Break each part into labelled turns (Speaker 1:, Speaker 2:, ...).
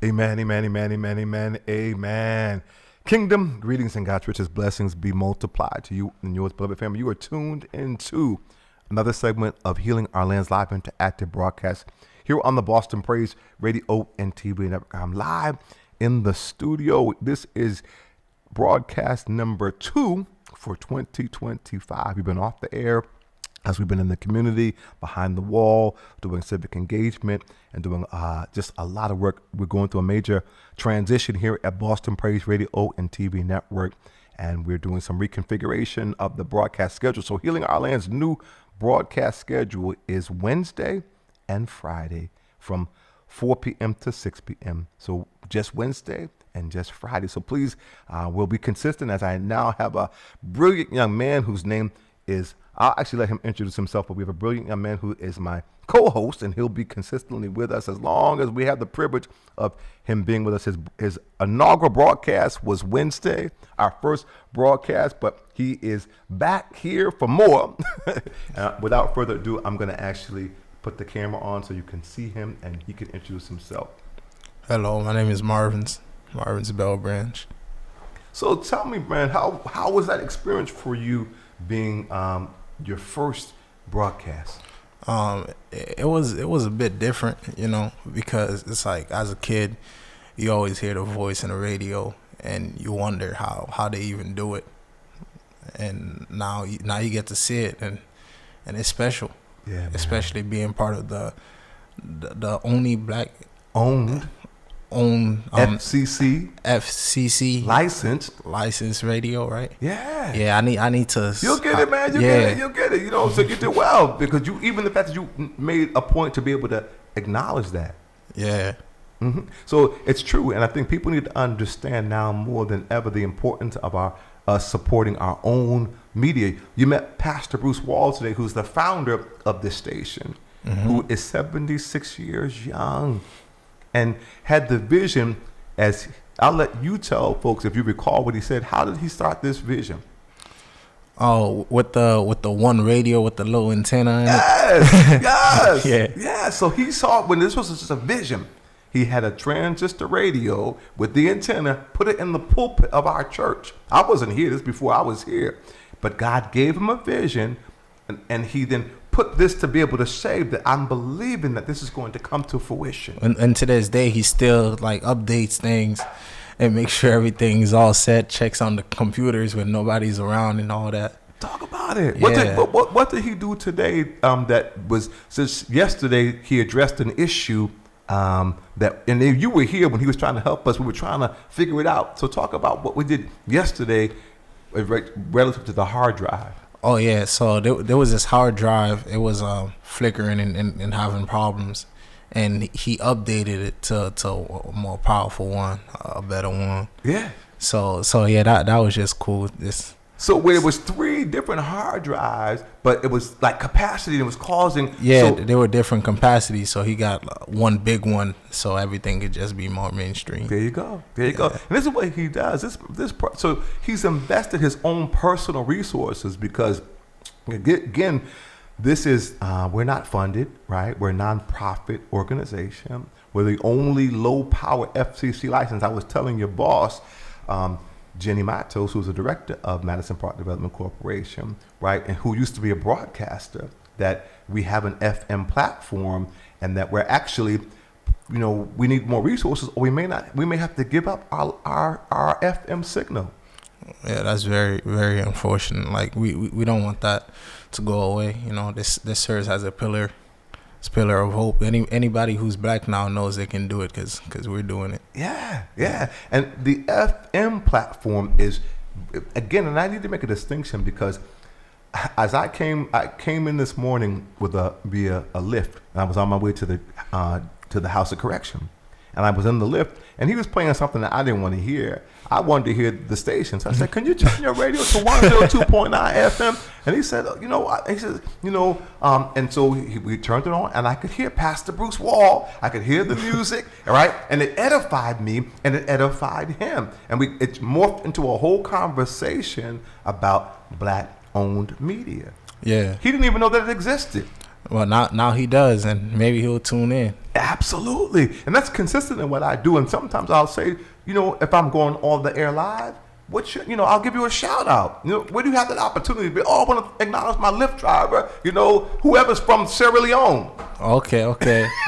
Speaker 1: Amen, amen, amen, amen, amen, amen. Kingdom, greetings, and God's richest blessings be multiplied to you and yours, beloved family. You are tuned into another segment of Healing Our Land's live interactive broadcast here on the Boston Praise Radio and TV Network. I'm live in the studio. This is broadcast number 2 for 2025. We've been off the air as we've been in the community, behind the wall, doing civic engagement and doing just a lot of work. We're going through a major transition here at Boston Praise Radio and TV Network, and we're doing some reconfiguration of the broadcast schedule. So Healing Our Land's new broadcast schedule is Wednesday and Friday from 4 p.m. to 6 p.m. So just Wednesday and just Friday. So please, we'll be consistent, as I now have a brilliant young man whose name is, I'll actually let him introduce himself, but we have a brilliant young man who is my co-host, and he'll be consistently with us as long as we have the privilege of him being with us. His inaugural broadcast was Wednesday, our first broadcast, but he is back here for more. Without further ado, I'm going to actually put the camera on so you can see him and he can introduce himself.
Speaker 2: Hello, my name is Marvin's Bell Branch.
Speaker 1: So tell me, man, how was that experience for you being your first broadcast?
Speaker 2: It was a bit different, because it's like, as a kid, you always hear the voice in the radio and you wonder how they even do it. And now you get to see it, and it's special. Yeah, man. Especially being part of the only black owned FCC licensed radio, right? Yeah. I need to.
Speaker 1: You'll get it, man. You'll get it. So you did well, because even the fact that you made a point to be able to acknowledge that.
Speaker 2: Yeah.
Speaker 1: Mm-hmm. So it's true, and I think people need to understand now more than ever the importance of us supporting our own media. You met Pastor Bruce Wall today, who's the founder of this station, who is 76 years young, and had the vision, as I'll let you tell folks if you recall what he said. How did he start this vision?
Speaker 2: Oh, with the one radio with the little antenna in
Speaker 1: it?
Speaker 2: Yeah.
Speaker 1: Yeah. So he saw, when this was just a vision, he had a transistor radio with the antenna, put it in the pulpit of our church. I wasn't here, this before I was here, but God gave him a vision, and he then put this to be able to say that I'm believing that this is going to come to fruition.
Speaker 2: And to this day, he still updates things and makes sure everything's all set, checks on the computers when nobody's around and all that.
Speaker 1: Talk about it.
Speaker 2: Yeah.
Speaker 1: What did he do today that was, since yesterday he addressed an issue that, and you were here when he was trying to help us. We were trying to figure it out. So talk about what we did yesterday relative to the hard drive.
Speaker 2: Oh yeah, so there was this hard drive. It was flickering and having problems, and he updated it to a more powerful one, a better one.
Speaker 1: Yeah.
Speaker 2: So yeah, that was just cool.
Speaker 1: So where it was 3 different hard drives, but it was like capacity, and it was causing.
Speaker 2: Yeah, they were different capacities. So he got one big one, so everything could just be more mainstream.
Speaker 1: There you go. And this is what he does. So he's invested his own personal resources, because, again, this is we're not funded, right? We're a nonprofit organization. We're the only low power FCC license. I was telling your boss, Jenny Matos, who's the director of Madison Park Development Corporation, right, and who used to be a broadcaster, that we have an FM platform, and that we're actually, we need more resources, or we may have to give up our FM signal.
Speaker 2: Yeah, that's very, very unfortunate. Like we don't want that to go away. This serves as a pillar of hope. Anybody who's black now knows they can do it because we're doing it.
Speaker 1: Yeah. And the FM platform is, again, and I need to make a distinction, because as I came in this morning via a lift, and I was on my way to the House of Correction, and I was in the lift, and he was playing something that I didn't want to hear. I wanted to hear the station. So I said, "Can you turn your radio to 102.9 FM?" And he said, and so we turned it on, and I could hear Pastor Bruce Wall. I could hear the music, right? And it edified me, and it edified him. And it morphed into a whole conversation about black-owned media.
Speaker 2: Yeah.
Speaker 1: He didn't even know that it existed.
Speaker 2: Well, now he does, and maybe he'll tune in.
Speaker 1: Absolutely. And that's consistent in what I do. And sometimes I'll say, if I'm going on the air live, I'll give you a shout out. Where do you have that opportunity? I want to acknowledge my Lyft driver, whoever's from Sierra Leone.
Speaker 2: Okay.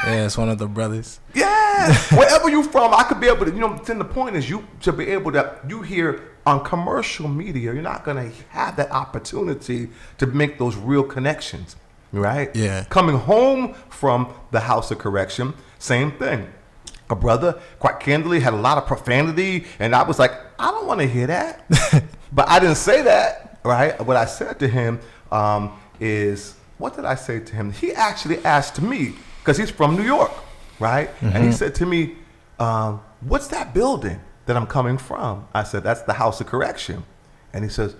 Speaker 2: Yeah, it's one of the brothers.
Speaker 1: Yeah. Wherever you're from, I could be able to, then the point is you should be able to, you hear on commercial media, you're not going to have that opportunity to make those real connections. Right?
Speaker 2: Yeah.
Speaker 1: Coming home from the house of correction, same thing. A brother, quite candidly, had a lot of profanity, and I was like, I don't want to hear that. But I didn't say that, right? What I said to him is, what did I say to him? He actually asked me, because he's from New York, right? Mm-hmm. And he said to me, what's that building that I'm coming from? I said, that's the house of correction. And he says,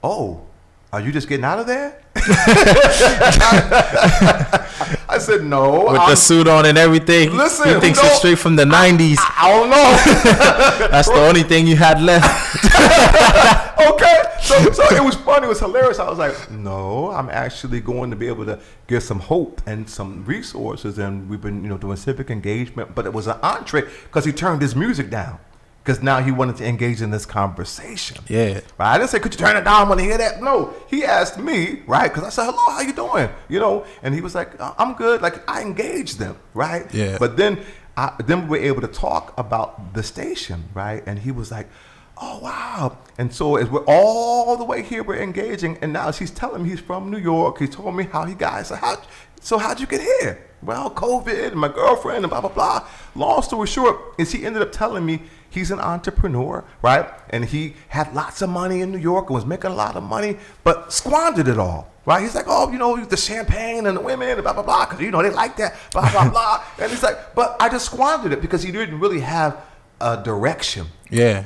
Speaker 1: oh, are you just getting out of there? I said, no.
Speaker 2: With the suit on and everything.
Speaker 1: Listen,
Speaker 2: he thinks it's straight from the 90s.
Speaker 1: I don't know.
Speaker 2: That's the only thing you had left.
Speaker 1: Okay. So it was funny. It was hilarious. I was like, no, I'm actually going to be able to give some hope and some resources. And we've been, doing civic engagement. But it was an entree because he turned his music down. Because now he wanted to engage in this conversation.
Speaker 2: Yeah.
Speaker 1: Right? I didn't say, could you turn it down when you hear that? No. He asked me, right? Because I said, hello, how you doing? And he was like, I'm good. Like, I engaged them, right?
Speaker 2: Yeah.
Speaker 1: But then we were able to talk about the station, right? And he was like, oh, wow. And so as we're all the way here, we're engaging. And now she's telling me he's from New York. He told me how he got. So how'd you get here? Well, COVID and my girlfriend and blah, blah, blah. Long story short is he ended up telling me he's an entrepreneur, right? And he had lots of money in New York and was making a lot of money, but squandered it all, right? He's like, the champagne and the women and blah, blah, blah, because, they like that, blah, blah, blah. And he's like, but I just squandered it because he didn't really have a direction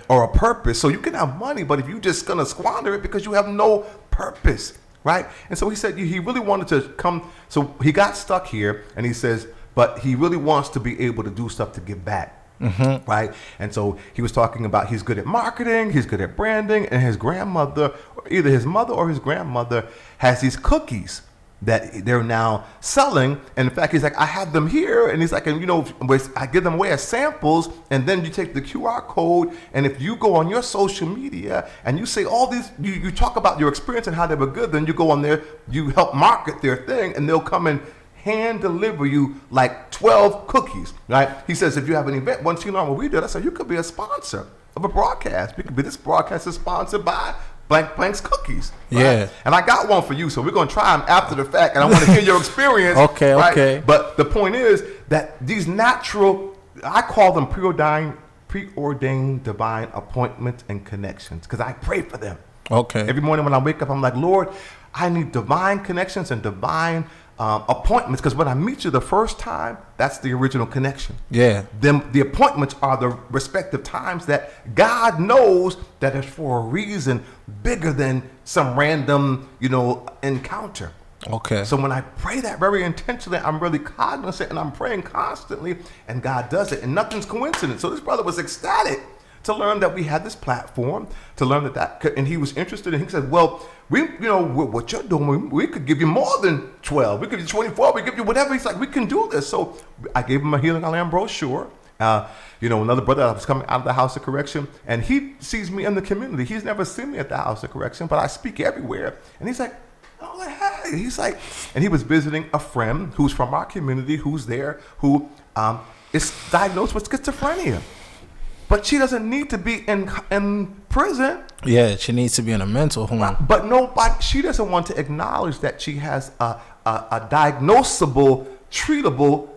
Speaker 1: or a purpose. So you can have money, but if you're just going to squander it because you have no purpose, right? And so he said he really wanted to come. So he got stuck here, and he says, but he really wants to be able to do stuff to give back. Mm-hmm. Right. And so he was talking about he's good at marketing, he's good at branding, and his grandmother, either his mother or his grandmother, has these cookies that they're now selling. And in fact, he's like, I have them here. And he's like, I give them away as samples. And then you take the QR code. And if you go on your social media and you say all these, you talk about your experience and how they were good, then you go on there, you help market their thing, and they'll come and hand deliver you like 12 cookies, right? He says, if you have an event, once you learn what we did, I said, you could be a sponsor of a broadcast. We could be, this broadcast is sponsored by Blank's Cookies. Right? Yeah. And I got one for you, so we're going to try them after the fact, and I want to hear your experience.
Speaker 2: Okay,
Speaker 1: right?
Speaker 2: okay.
Speaker 1: But the point is that these natural, I call them preordained divine appointments and connections, because I pray for them.
Speaker 2: Okay.
Speaker 1: Every morning when I wake up, I'm like, Lord, I need divine connections and divine appointments, because when I meet you the first time, that's the original connection.
Speaker 2: Yeah.
Speaker 1: Then the appointments are the respective times that God knows that is for a reason bigger than some random, encounter.
Speaker 2: Okay.
Speaker 1: So when I pray that very intentionally, I'm really cognizant and I'm praying constantly, and God does it, and nothing's coincidence. So this brother was ecstatic to learn that we had this platform, to learn that, and he was interested, and he said, well, what you're doing, we could give you more than 12. We could give you 24. We give you whatever. He's like, we can do this. So I gave him a Healing Our Land brochure. Another brother that was coming out of the House of Correction, and he sees me in the community. He's never seen me at the House of Correction, but I speak everywhere. And he's like, oh, hey. He's like, and he was visiting a friend who's from our community, who's there, who is diagnosed with schizophrenia. But she doesn't need to be in prison.
Speaker 2: Yeah, she needs to be in a mental home.
Speaker 1: But she doesn't want to acknowledge that she has a diagnosable, treatable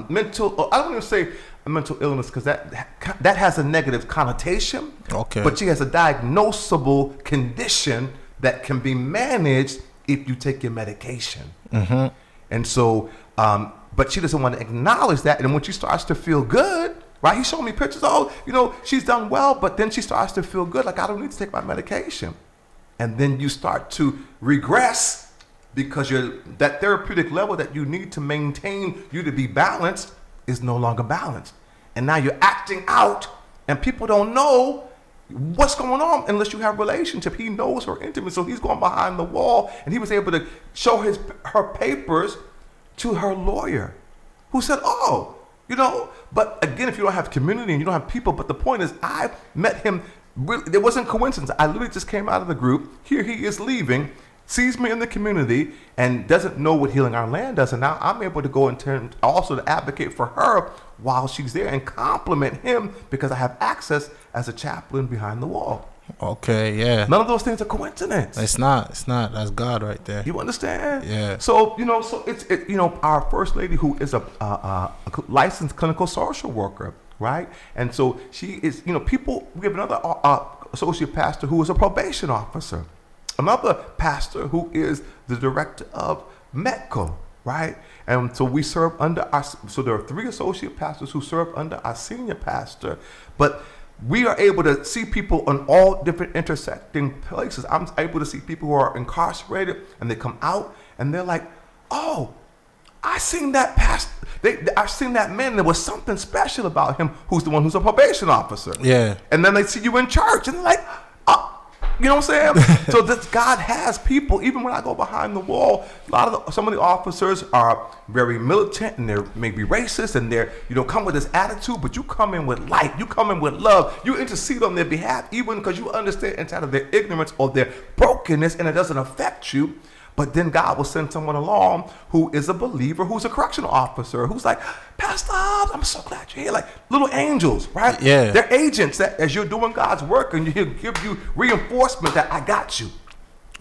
Speaker 1: mental. I don't even say a mental illness, because that has a negative connotation.
Speaker 2: Okay.
Speaker 1: But she has a diagnosable condition that can be managed if you take your medication. Mm-hmm. And so, but she doesn't want to acknowledge that. And when she starts to feel good. Right, he showed me pictures. Oh, she's done well, but then she starts to feel good. Like, I don't need to take my medication, and then you start to regress because that therapeutic level that you need to maintain you to be balanced is no longer balanced, and now you're acting out, and people don't know what's going on unless you have a relationship. He knows her intimate, so he's going behind the wall, and he was able to show her papers to her lawyer, who said, oh, you know. But again, if you don't have community and you don't have people, but the point is, I met him. Really, it wasn't coincidence. I literally just came out of the group. Here he is leaving, sees me in the community, and doesn't know what Healing Our Land does. And now I'm able to go and turn also to advocate for her while she's there and compliment him because I have access as a chaplain behind the wall.
Speaker 2: Okay, yeah.
Speaker 1: None of those things are coincidence.
Speaker 2: It's not. That's God right there.
Speaker 1: You understand?
Speaker 2: Yeah.
Speaker 1: So, you know, our first lady, who is a licensed clinical social worker, right? And so she is, you know, we have another associate pastor who is a probation officer. Another pastor who is the director of METCO, right? And so we serve under so there are 3 associate pastors who serve under our senior pastor, but we are able to see people on all different intersecting places. I'm able to see people who are incarcerated and they come out and they're like, oh, I seen that pastor. I've seen that man. There was something special about him, who's the one who's a probation officer.
Speaker 2: Yeah.
Speaker 1: And then they see you in church and they're like, you know what I'm saying? So that God has people. Even when I go behind the wall, some of the officers are very militant and they're maybe racist and they're, you know, come with this attitude, but you come in with light, you come in with love, you intercede on their behalf, even because you understand inside of their ignorance or their brokenness, and it doesn't affect you. But then God will send someone along who is a believer, who's a correctional officer, who's like, Pastor Hobbs, I'm so glad you're here. Like little angels, right?
Speaker 2: Yeah.
Speaker 1: They're agents that as you're doing God's work, and he'll give you reinforcement that I got you.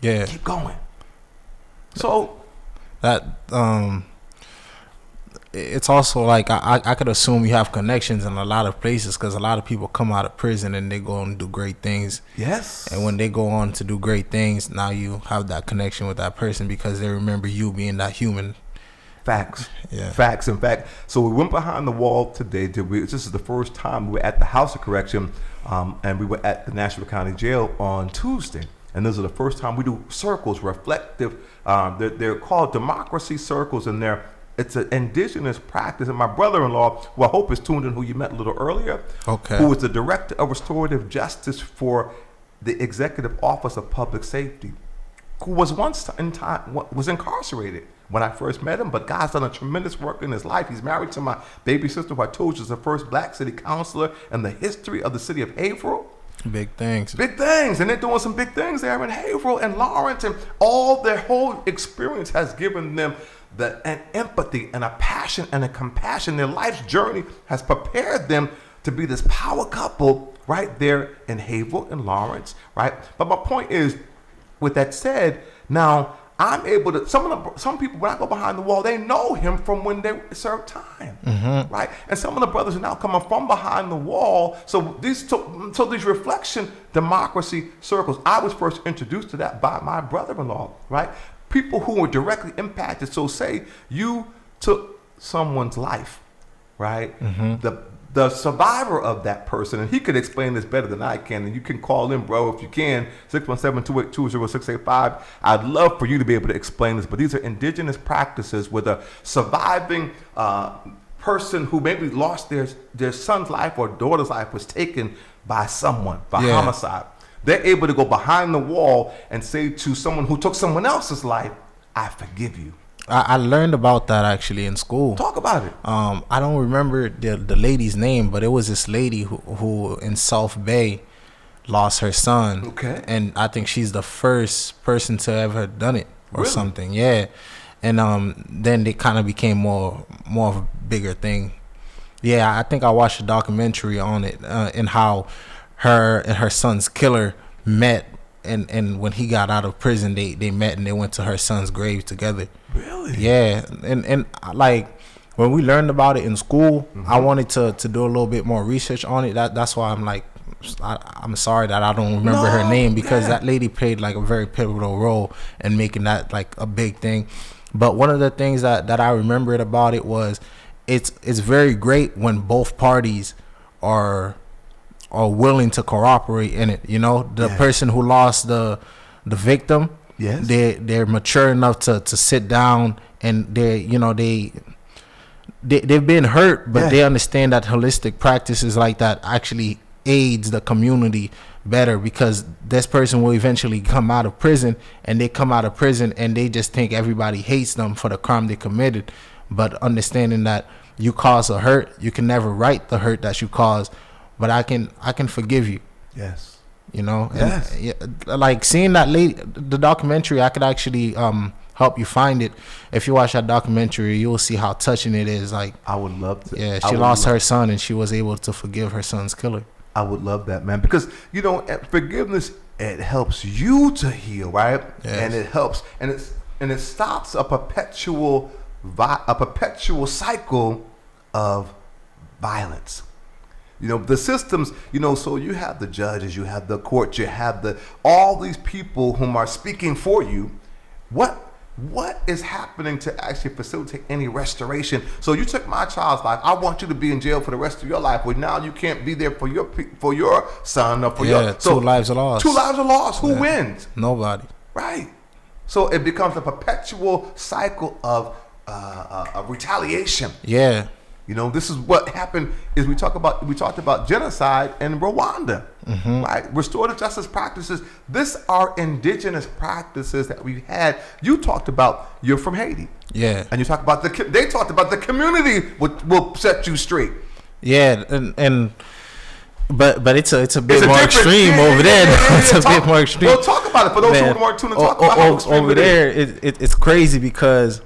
Speaker 2: Yeah.
Speaker 1: Keep going. So
Speaker 2: that it's also like I could assume you have connections in a lot of places, because a lot of people come out of prison and they go and do great things.
Speaker 1: Yes.
Speaker 2: And when they go on to do great things, now you have that connection with that person because they remember you being that human.
Speaker 1: Facts.
Speaker 2: Yeah.
Speaker 1: Facts. In fact, so we went behind the wall today. This is the first time we were at the House of Correction, and we were at the Nashville County Jail on Tuesday. And this is the first time we do circles, reflective. They're called democracy circles, and it's an indigenous practice. And my brother-in-law, who I hope is tuned in, who you met a little earlier,
Speaker 2: Okay.
Speaker 1: who is the director of restorative justice for the Executive Office of Public Safety, who was once in time was incarcerated when I first met him, but God's done a tremendous work in his life. He's married to my baby sister, who I told you is the first black city councilor in the history of the city of Haverhill.
Speaker 2: Big things.
Speaker 1: Big things. And they're doing some big things there in Haverhill and Lawrence, and all their whole experience has given them an empathy and a passion and a compassion. Their life's journey has prepared them to be this power couple right there in Haverhill and Lawrence, right? But my point is, with that said, now I'm able to, some people, when I go behind the wall, they know him from when they served time, right? And some of the brothers are now coming from behind the wall. So these reflection democracy circles, I was first introduced to that by my brother-in-law, right? People who were directly impacted. So say you took someone's life, right? The survivor of that person, and he could explain this better than I can, and you can call in, bro, if you can, 617-282-0685. I'd love for you to be able to explain this, but these are indigenous practices with a surviving person who maybe lost their son's life or daughter's life, was taken by someone, by homicide. They're able to go behind the wall and say to someone who took someone else's life, I forgive you.
Speaker 2: I learned about that actually in school.
Speaker 1: Talk about it.
Speaker 2: I don't remember the lady's name, but it was this lady who in South Bay lost her son.
Speaker 1: Okay.
Speaker 2: And I think she's the first person to ever done it or
Speaker 1: Really?
Speaker 2: something. Yeah. And then they kind of became more of a bigger thing. Yeah, I think I watched a documentary on it and how her and her son's killer met. And when he got out of prison, they met and they went to her son's grave together.
Speaker 1: Really?
Speaker 2: Yeah. And like when we learned about it in school, I wanted to do a little bit more research on it. That's why I'm like, I'm sorry that I don't remember her name, because that lady played like a very pivotal role in making that like a big thing. But one of the things that I remembered about it was it's very great when both parties are willing to cooperate in it. You know, the person who lost the victim, they're mature enough to sit down, and they've been hurt, but they understand that holistic practices like that actually aids the community better, because this person will eventually come out of prison, and they come out of prison and they just think everybody hates them for the crime they committed. But understanding that you cause a hurt, you can never right the hurt that you caused, but I can forgive you.
Speaker 1: Yes.
Speaker 2: You know,
Speaker 1: Yes.
Speaker 2: and, like seeing that lady, the documentary, I could actually help you find it. If you watch that documentary, you'll see how touching it is. Like,
Speaker 1: I would love to.
Speaker 2: yeah, she lost her son, and she was able to forgive her son's killer.
Speaker 1: I would love that, man, because you know, forgiveness, it helps you to heal, right?
Speaker 2: Yes.
Speaker 1: And it helps, and it stops a perpetual cycle of violence. You know, the systems, you know, so you have the judges, you have the courts, you have all these people whom are speaking for you. What is happening to actually facilitate any restoration? So you took my child's life. I want you to be in jail for the rest of your life. Well, now you can't be there for your son or for your. So
Speaker 2: 2 lives are lost.
Speaker 1: 2 lives are lost. Who wins?
Speaker 2: Nobody.
Speaker 1: Right. So it becomes a perpetual cycle of retaliation.
Speaker 2: Yeah.
Speaker 1: You know, this is what happened. Is we talked about genocide in Rwanda, right? Restorative justice practices. These are indigenous practices that we've had. You talked about, you're from Haiti,
Speaker 2: Yeah.
Speaker 1: and you talked about they talked about the community will set you straight.
Speaker 2: Yeah, but it's a bit
Speaker 1: It's a
Speaker 2: more
Speaker 1: different-
Speaker 2: extreme
Speaker 1: yeah,
Speaker 2: over there.
Speaker 1: yeah,
Speaker 2: It's a bit more extreme.
Speaker 1: Well, talk about it for those who weren't tuned in. Talk about how extreme
Speaker 2: over
Speaker 1: it is.
Speaker 2: there. It's crazy because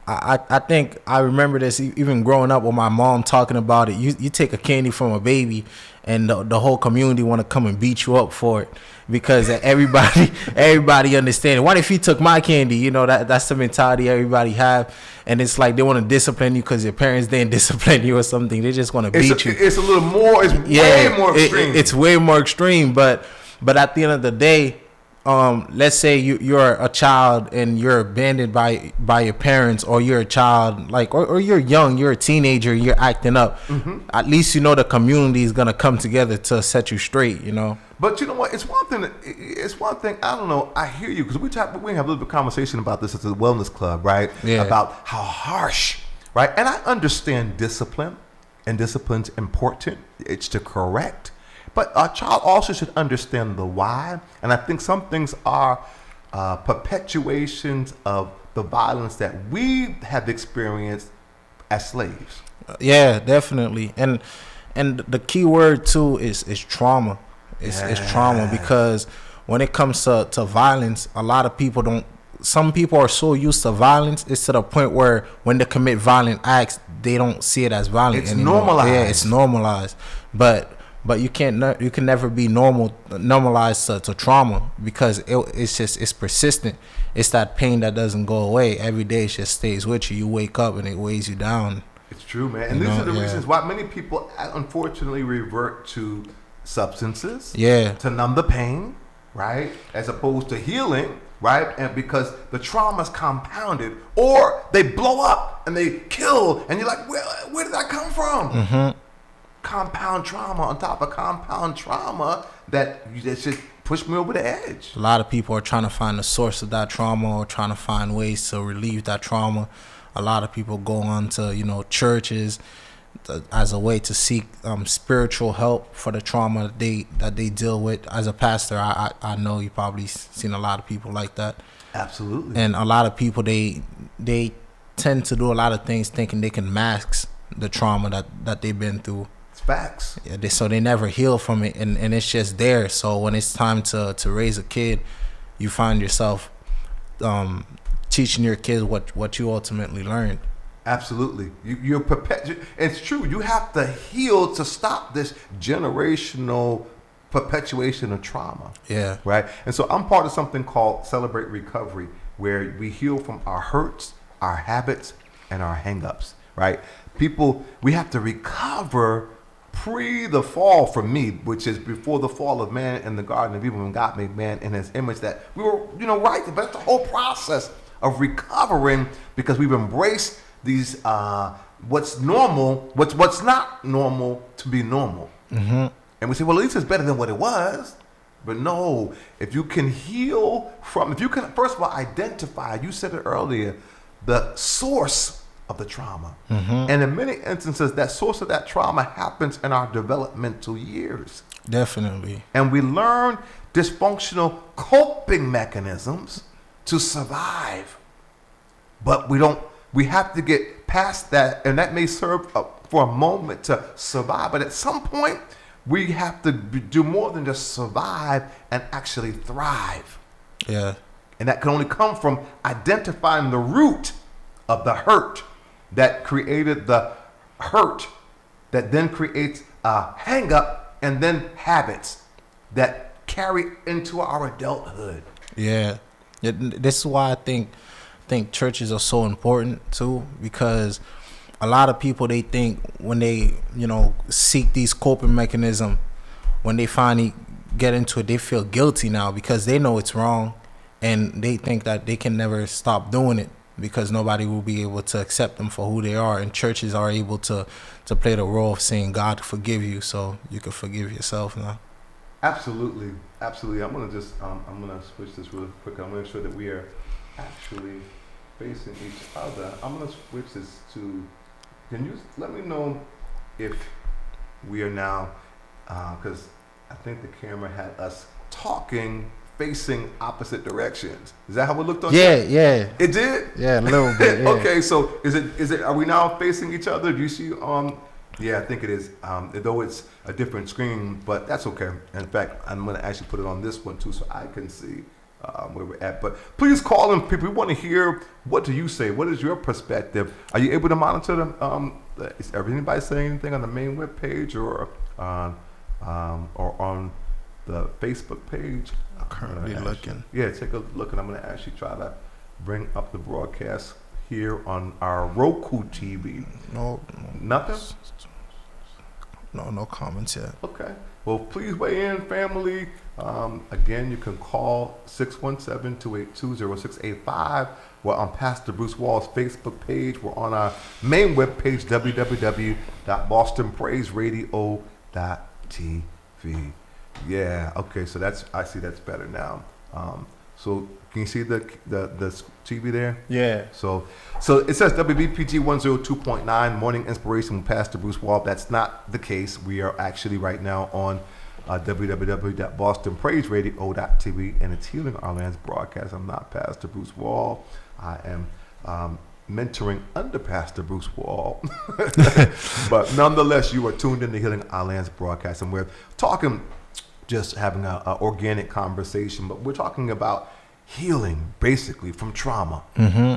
Speaker 2: I think I remember this even growing up with my mom talking about it. You take a candy from a baby, and the whole community want to come and beat you up for it, because everybody understands. What if he took my candy? You know, that's the mentality everybody have, and it's like they want to discipline you because your parents didn't discipline you or something. They just want to beat you.
Speaker 1: It's a little more. It's way more extreme.
Speaker 2: It's way more extreme, but at the end of the day, let's say you're a child and you're abandoned by your parents, or you're a child, like, or you're young, you're a teenager, you're acting up. At least you know the community is gonna come together to set you straight. You know.
Speaker 1: But you know what? It's one thing. I don't know. I hear you, because we have a little bit of conversation about this at the wellness club, right?
Speaker 2: Yeah.
Speaker 1: About how harsh, right? And I understand discipline, and discipline's important. It's to correct. But a child also should understand the why. And I think some things are perpetuations of the violence that we have experienced as slaves.
Speaker 2: Yeah, definitely. And the key word too is trauma. It's trauma, because when it comes to violence, a lot of people don't. Some people are so used to violence, it's to the point where when they commit violent acts, they don't see it as violent
Speaker 1: It's
Speaker 2: anymore.
Speaker 1: normalized.
Speaker 2: Yeah, it's normalized. But you can never be normalized to trauma, because it's persistent. It's that pain that doesn't go away. Every day it just stays with you. You wake up and it weighs you down.
Speaker 1: It's true, man. And these are the reasons why many people unfortunately revert to substances.
Speaker 2: Yeah.
Speaker 1: To numb the pain, right? As opposed to healing, right? And because the trauma's compounded, or they blow up and they kill, and you're like, where did that come from? Compound trauma on top of compound trauma that just pushed me over the edge.
Speaker 2: A lot of people are trying to find the source of that trauma, or trying to find ways to relieve that trauma. A lot of people go on to, churches as a way to seek spiritual help for the trauma that they deal with. As a pastor, I know you probably seen a lot of people like that.
Speaker 1: Absolutely.
Speaker 2: And a lot of people, they tend to do a lot of things thinking they can mask the trauma that they've been through.
Speaker 1: Facts.
Speaker 2: Yeah, so they never heal from it, and it's just there. So when it's time to raise a kid, you find yourself teaching your kids what you ultimately learned.
Speaker 1: Absolutely. You're it's true. You have to heal to stop this generational perpetuation of trauma.
Speaker 2: Yeah.
Speaker 1: Right? And so I'm part of something called Celebrate Recovery, where we heal from our hurts, our habits, and our hang-ups, right? We have to recover pre the fall, for me, which is before the fall of man in the Garden of Eden, when God made man in his image, that we were, right. But that's the whole process of recovering, because we've embraced these, what's normal, what's not normal to be normal. And we say, well, at least it's better than what it was. But no, if you can heal if you can, first of all, identify, you said it earlier, the source of the trauma. And in many instances, that source of that trauma happens in our developmental years.
Speaker 2: Definitely.
Speaker 1: And we learn dysfunctional coping mechanisms to survive. But we have to get past that, and that may serve for a moment to survive. But at some point, we have to do more than just survive and actually thrive.
Speaker 2: Yeah.
Speaker 1: And that can only come from identifying the root of the hurt that created the hurt that then creates a hang up and then habits that carry into our adulthood.
Speaker 2: Yeah. This is why I think churches are so important too, because a lot of people, they think when they, seek these coping mechanisms, when they finally get into it, they feel guilty now because they know it's wrong, and they think that they can never stop doing it because nobody will be able to accept them for who they are. And churches are able to play the role of saying God forgive you, so you can forgive yourself now.
Speaker 1: Absolutely. I'm gonna switch this real quick. I'm gonna make sure that we are actually facing each other. I'm gonna switch this to. Can you let me know if we are now? Because I think the camera had us talking facing opposite directions. Is that how it looked on?
Speaker 2: Yeah.
Speaker 1: It did.
Speaker 2: Yeah, a little bit. Yeah.
Speaker 1: Okay, so is it? Are we now facing each other? Do you see? Yeah, I think it is. Though it's a different screen, but that's okay. In fact, I'm going to actually put it on this one too, so I can see where we're at. But please call in, people. We want to hear, what do you say? What is your perspective? Are you able to monitor them? Is anybody saying anything on the main web page or on the Facebook page?
Speaker 2: I'm currently looking.
Speaker 1: Yeah, take a look, and I'm going to actually try to bring up the broadcast here on our Roku TV.
Speaker 2: No.
Speaker 1: Nothing?
Speaker 2: No comments yet.
Speaker 1: Okay. Well, please weigh in, family. Again, you can call 617-282-0685. We're on Pastor Bruce Wall's Facebook page. We're on our main webpage, www.bostonpraiseradio.tv. Yeah, okay, so I see that's better now. So can you see the TV there?
Speaker 2: Yeah.
Speaker 1: So it says WBPG 102.9 Morning Inspiration with Pastor Bruce Wall. That's not the case. We are actually right now on www.bostonpraiseradio.tv, and it's Healing Our Land's broadcast. I'm not Pastor Bruce Wall. I am mentoring under Pastor Bruce Wall. But nonetheless, you are tuned in to Healing Our Land's broadcast, and we're talking, just having an organic conversation, but we're talking about healing basically from trauma,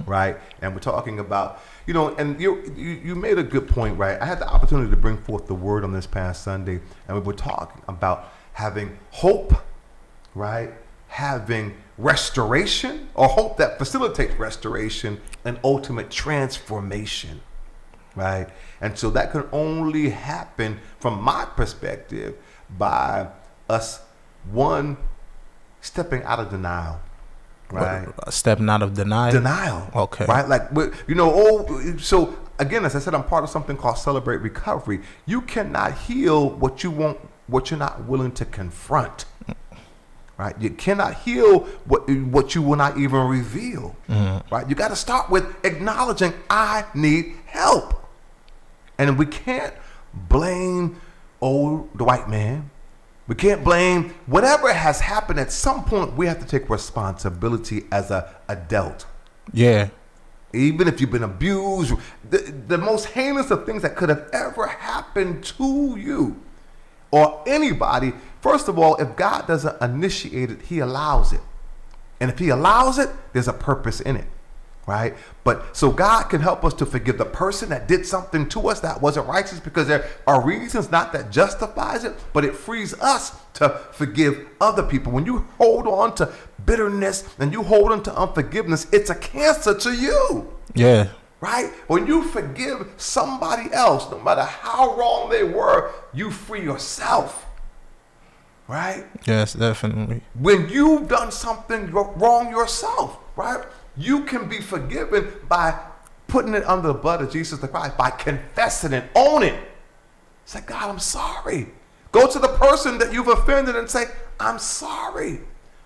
Speaker 1: right? And we're talking about, and you made a good point, right? I had the opportunity to bring forth the word on this past Sunday, and we were talking about having hope, right? Having restoration, or hope that facilitates restoration and ultimate transformation, right? And so that can only happen, from my perspective, by us, one, stepping out of denial. Right.
Speaker 2: Stepping out of denial. Okay.
Speaker 1: Right. Like, so again, as I said, I'm part of something called Celebrate Recovery. You cannot heal what you're not willing to confront. Right. You cannot heal what you will not even reveal. Right. You got to start with acknowledging, I need help. And we can't blame the white man. We can't blame whatever has happened. At some point, we have to take responsibility as an adult.
Speaker 2: Yeah.
Speaker 1: Even if you've been abused, the most heinous of things that could have ever happened to you or anybody, first of all, if God doesn't initiate it, he allows it. And if he allows it, there's a purpose in it. Right? But so God can help us to forgive the person that did something to us that wasn't righteous, because there are reasons not that justifies it, but it frees us to forgive other people. When you hold on to bitterness and you hold on to unforgiveness, it's a cancer to you.
Speaker 2: Yeah.
Speaker 1: Right? When you forgive somebody else, no matter how wrong they were, you free yourself. Right?
Speaker 2: Yes, definitely.
Speaker 1: When you've done something wrong yourself, right? You can be forgiven by putting it under the blood of Jesus the Christ, by confessing it, own it. Say, God, I'm sorry. Go to the person that you've offended and say, I'm sorry.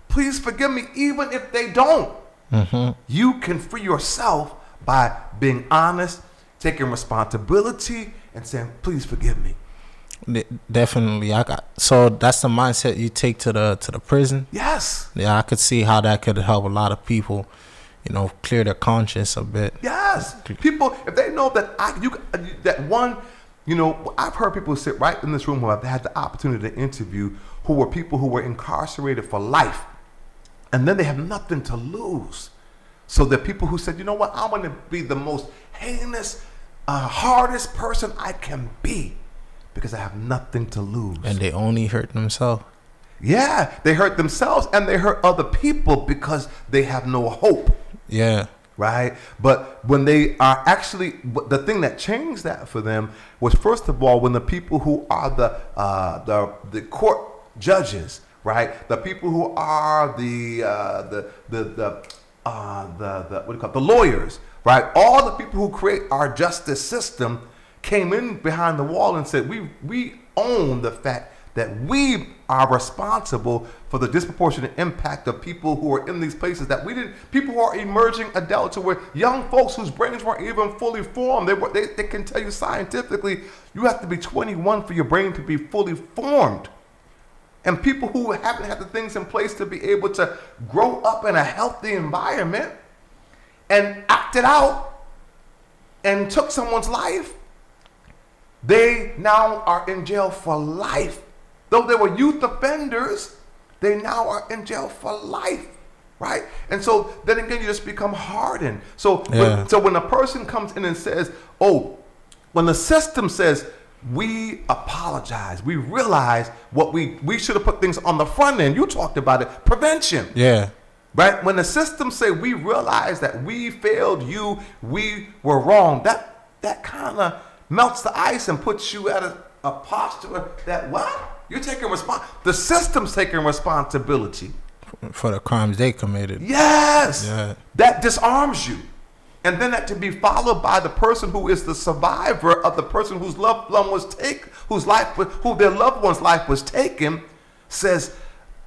Speaker 1: Please forgive me, even if they don't. You can free yourself by being honest, taking responsibility, and saying, please forgive me.
Speaker 2: Definitely. So that's the mindset you take to the prison.
Speaker 1: Yes.
Speaker 2: Yeah, I could see how that could help a lot of people, clear their conscience a bit.
Speaker 1: Yes. People, if they know that I've heard people sit right in this room who I've had the opportunity to interview who were people who were incarcerated for life, and then they have nothing to lose. So the people who said, you know what, I want to be the most heinous, hardest person I can be because I have nothing to lose.
Speaker 2: And they only hurt themselves.
Speaker 1: Yeah, they hurt themselves and they hurt other people because they have no hope.
Speaker 2: Yeah.
Speaker 1: Right? But when they are actually, the thing that changed that for them was, first of all, when the people who are the court judges, right? The people who are the lawyers, right? All the people who create our justice system came in behind the wall and said, we own the fact that we are responsible for the disproportionate impact of people who are in these places that we didn't, people who are emerging adults, who were young folks whose brains weren't even fully formed. They can tell you scientifically, you have to be 21 for your brain to be fully formed. And people who haven't had the things in place to be able to grow up in a healthy environment and acted out and took someone's life, they now are in jail for life. Though they were youth offenders, they now are in jail for life, right? And so then again, you just become hardened. So when a person comes in and says, when the system says, we apologize, we realize what we should have put things on the front end. You talked about it, prevention.
Speaker 2: Yeah.
Speaker 1: Right? When the system say we realize that we failed you, we were wrong, that kind of melts the ice and puts you at a posture that, what? You're taking the system's taking responsibility
Speaker 2: for the crimes they committed.
Speaker 1: Yes.
Speaker 2: Yeah.
Speaker 1: That disarms you. And then that to be followed by the person who is the survivor of the person whose loved one was taken, who their loved one's life was taken, says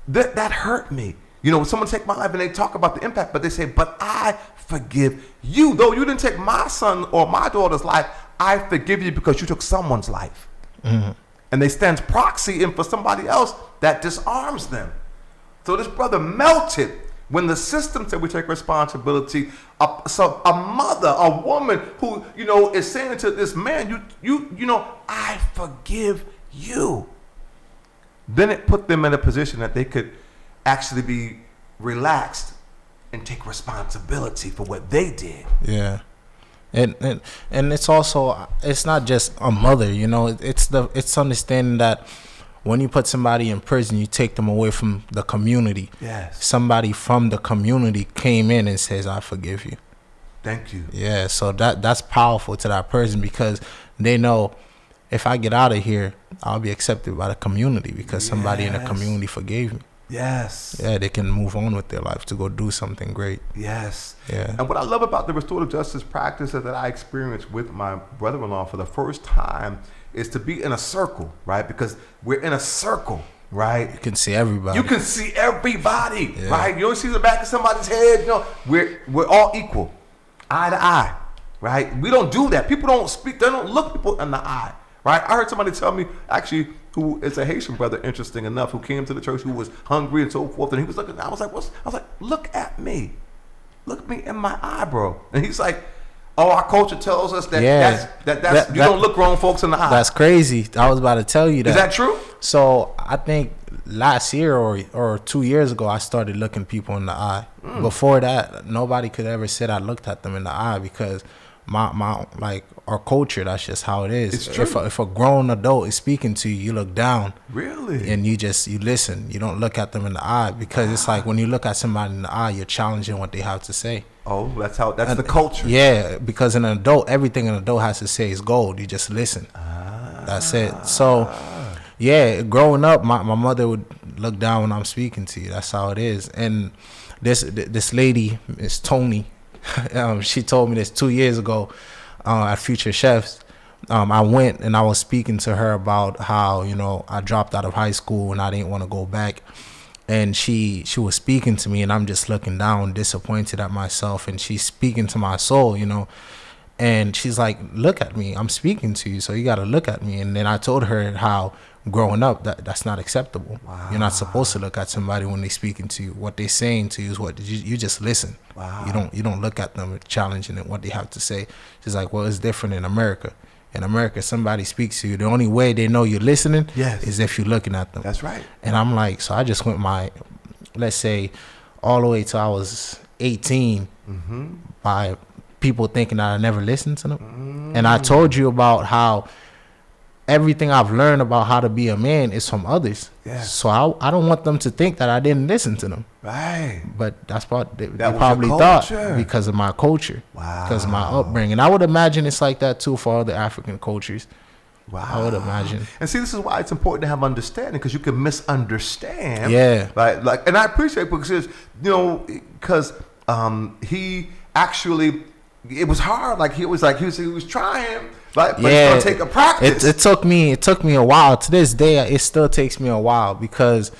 Speaker 1: that hurt me. When someone take my life and they talk about the impact, but they say, but I forgive you. Though you didn't take my son or my daughter's life, I forgive you because you took someone's life. Mm-hmm. And they stand proxy in for somebody else that disarms them. So this brother melted when the system said we take responsibility. So a mother, a woman who, is saying to this man, I forgive you. Then it put them in a position that they could actually be relaxed and take responsibility for what they did.
Speaker 2: Yeah. And it's also, it's not just a mother, it's understanding that when you put somebody in prison, you take them away from the community.
Speaker 1: Yes.
Speaker 2: Somebody from the community came in and says, I forgive you.
Speaker 1: Thank you.
Speaker 2: Yeah, so that's powerful to that person because they know if I get out of here, I'll be accepted by the community because somebody in the community forgave me.
Speaker 1: Yes.
Speaker 2: Yeah, they can move on with their life to go do something great.
Speaker 1: Yes.
Speaker 2: Yeah.
Speaker 1: And what I love about the restorative justice practice that I experienced with my brother-in-law for the first time is to be in a circle, right? Because we're in a circle, right?
Speaker 2: You can see everybody.
Speaker 1: You can see everybody, right? You don't see the back of somebody's head. We're all equal, eye to eye, right? We don't do that. People don't speak. They don't look people in the eye, right? I heard somebody tell me, actually, who is a Haitian brother, interesting enough, who came to the church, who was hungry and so forth, and he was looking. I was like, look at me, look me in my eye, bro. And he's like, our culture tells us that you don't look grown folks in the eye.
Speaker 2: That's crazy. I was about to tell you that.
Speaker 1: Is that true?
Speaker 2: So I think last year or 2 years ago, I started looking people in the eye. Before that, nobody could ever say I looked at them in the eye because my our culture, that's just how it is.
Speaker 1: It's true.
Speaker 2: If a grown adult is speaking to you, you look down.
Speaker 1: Really?
Speaker 2: And you listen. You don't look at them in the eye because it's like when you look at somebody in the eye, you're challenging what they have to say.
Speaker 1: Oh, that's the culture.
Speaker 2: Yeah, because an adult, everything an adult has to say is gold. You just listen. That's it. So, yeah, growing up, my mother would look down when I'm speaking to you. That's how it is. And this lady, Miss Tony, she told me this 2 years ago at Future Chefs. I went and I was speaking to her about how, I dropped out of high school and I didn't want to go back. And she was speaking to me and I'm just looking down, disappointed at myself. And she's speaking to my soul, And she's like, look at me. I'm speaking to you, so you got to look at me. And then I told her how growing up, that's not acceptable.
Speaker 1: Wow.
Speaker 2: You're not supposed to look at somebody when they're speaking to you. What they're saying to you is what you just listen.
Speaker 1: Wow.
Speaker 2: You don't look at them challenging what they have to say. She's like, well, it's different in America. In America, somebody speaks to you. The only way they know you're listening is if you're looking at them.
Speaker 1: That's right.
Speaker 2: And I'm like, so I just went let's say, all the way till I was 18 by people thinking that I never listened to them. And I told you about how everything I've learned about how to be a man is from others.
Speaker 1: Yeah.
Speaker 2: So I don't want them to think that I didn't listen to them.
Speaker 1: Right.
Speaker 2: But that's what they
Speaker 1: That was
Speaker 2: probably
Speaker 1: your
Speaker 2: thought
Speaker 1: culture.
Speaker 2: because of my culture.
Speaker 1: Wow.
Speaker 2: Because of my upbringing. I would imagine it's like that too for other African cultures.
Speaker 1: Wow.
Speaker 2: I would imagine.
Speaker 1: And see, this is why it's important to have understanding, because you can misunderstand.
Speaker 2: Yeah.
Speaker 1: Like, and I appreciate because, because he actually, it was hard. Like he was trying, but it's gonna take a practice.
Speaker 2: It took me a while. To this day, it still takes me a while because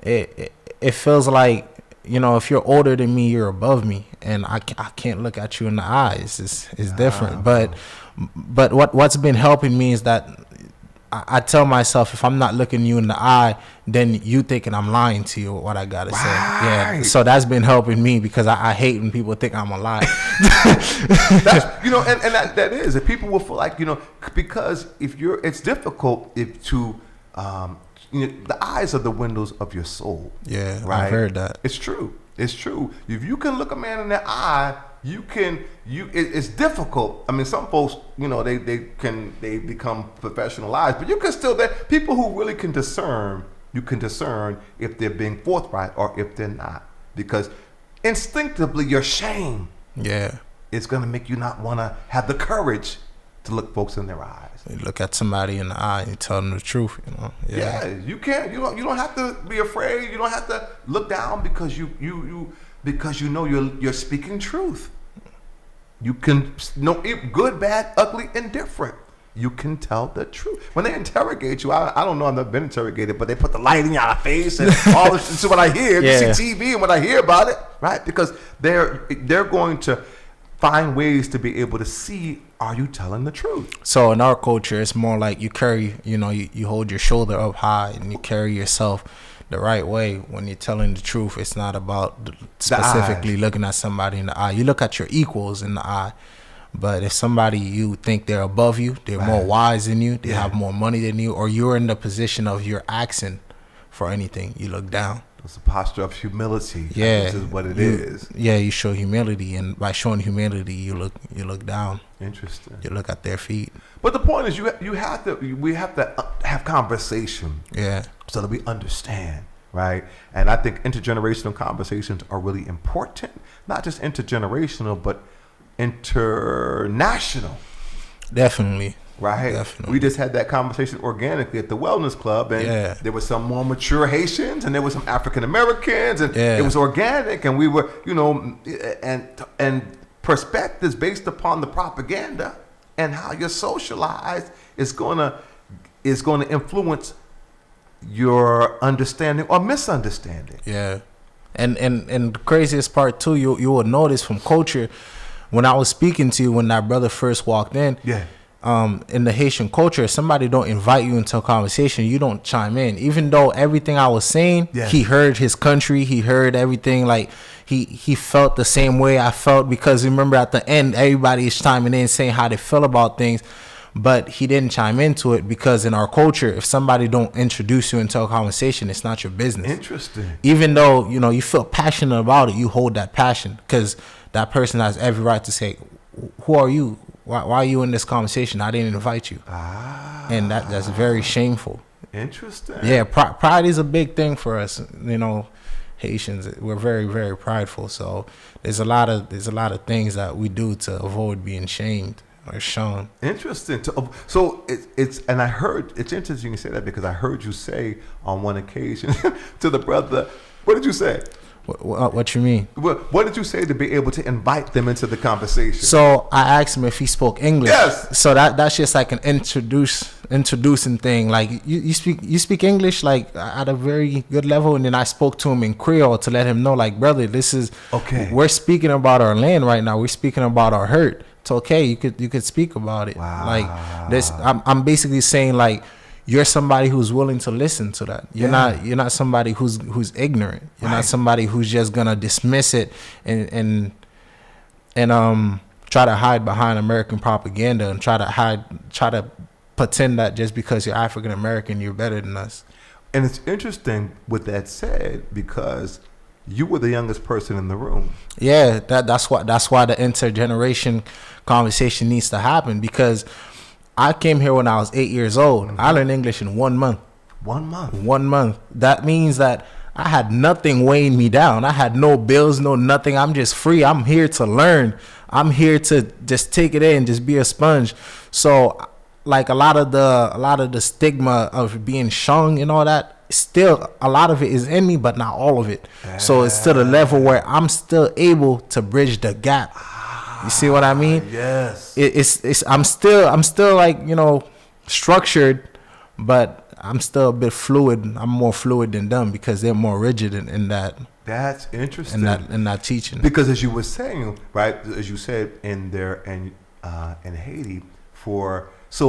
Speaker 2: it feels like, if you're older than me, you're above me, and I can't look at you in the eyes. It's different. But what's been helping me is that I tell myself, if I'm not looking you in the eye, then you thinking I'm lying to you what I gotta say. Yeah. So that's been helping me because I hate when people think I'm a liar.
Speaker 1: That's, and that is, if people will feel like, because it's difficult to, the eyes are the windows of your soul.
Speaker 2: Yeah,
Speaker 1: right?
Speaker 2: I've heard that.
Speaker 1: It's true. If you can look a man in the eye, it's difficult. I mean, some folks, they become professional liars, but you can still, people who really can discern, you can discern if they're being forthright or if they're not, because instinctively your shame is going to make you not want to have the courage to look folks in their eyes.
Speaker 2: You look at somebody in the eye and you tell them the truth,
Speaker 1: Yeah, you can't. You don't have to be afraid. You don't have to look down because you're speaking truth. You can know good, bad, ugly, indifferent. You can tell the truth. When they interrogate you, I don't know, I've never been interrogated, but they put the light in your face and all this. This is what I hear. You see TV and when I hear about it, right? Because they're going to find ways to be able to see, are you telling the truth? So
Speaker 2: in our culture, it's more like you carry, you hold your shoulder up high and you carry yourself the right way when you're telling the truth. It's not about specifically looking at somebody in the eye. You look at your equals in the eye. But if somebody you think they're above you, they're more wise than you, they have more money than you, or you're in the position of you're asking for anything, you look down.
Speaker 1: It's a posture of humility.
Speaker 2: Yeah,
Speaker 1: this is what it is.
Speaker 2: Yeah, you show humility, and by showing humility, you look down.
Speaker 1: Interesting.
Speaker 2: You look at their feet.
Speaker 1: But the point is, we have to have conversation.
Speaker 2: Yeah. So
Speaker 1: that we understand, right? And I think intergenerational conversations are really important. Not just intergenerational, but international.
Speaker 2: Definitely.
Speaker 1: Right.
Speaker 2: Definitely.
Speaker 1: We just had that conversation organically at the Wellness Club, and there were some more mature Haitians, and there were some African Americans, and it was organic, and we were, and perspectives based upon the propaganda and how you're socialized is gonna influence your understanding or misunderstanding.
Speaker 2: Yeah. And the craziest part too, you will notice from culture, when I was speaking to you when that brother first walked in, in the Haitian culture, if somebody don't invite you into a conversation, you don't chime in. Even though everything I was saying, he heard his country, he heard everything. Like he felt the same way I felt, because remember at the end, everybody is chiming in saying how they feel about things, but he didn't chime into it because in our culture, if somebody don't introduce you into a conversation, it's not your business.
Speaker 1: Interesting.
Speaker 2: Even though, you feel passionate about it, you hold that passion because that person has every right to say, who are you? Why are you in this conversation? I didn't invite you. And that's very shameful.
Speaker 1: Interesting.
Speaker 2: Yeah, pride is a big thing for us. Haitians, we're very, very prideful. So there's a lot of things that we do to avoid being shamed or shown.
Speaker 1: Interesting. So it's and I heard, it's interesting you say that, because I heard you say on one occasion to the brother, what did you say?
Speaker 2: What you mean?
Speaker 1: What did you say to be able to invite them into the conversation?
Speaker 2: So I asked him if he spoke English.
Speaker 1: Yes.
Speaker 2: So that's just like an introducing thing. Like you speak English like at a very good level, and then I spoke to him in Creole to let him know, like, brother, this is okay. We're speaking about our land right now. We're speaking about our hurt. it's okay. You could speak about it.
Speaker 1: Wow.
Speaker 2: Like this, I'm basically saying like you're somebody who's willing to listen to that. You're not somebody who's ignorant. You're not somebody who's just gonna dismiss it and try to hide behind American propaganda and try to pretend that just because you're African American you're better than us.
Speaker 1: And it's interesting with that said, because you were the youngest person in the room.
Speaker 2: Yeah, that's why the intergeneration conversation needs to happen, because I came here when I was 8 years old. I learned English in 1 month.
Speaker 1: 1 month.
Speaker 2: 1 month. That means that I had nothing weighing me down. I had no bills, no nothing. I'm just free. I'm here to learn. I'm here to just take it in, just be a sponge. So like a lot of the stigma of being shung and all that, still a lot of it is in me, but not all of it. So it's to the level where I'm still able to bridge the gap. You see what I mean?
Speaker 1: Yes.
Speaker 2: It's I'm still like, you know, structured, but I'm still a bit fluid. I'm more fluid than them because they're more rigid in that.
Speaker 1: That's interesting.
Speaker 2: In that teaching.
Speaker 1: Because as you were saying, right, as you said in Haiti,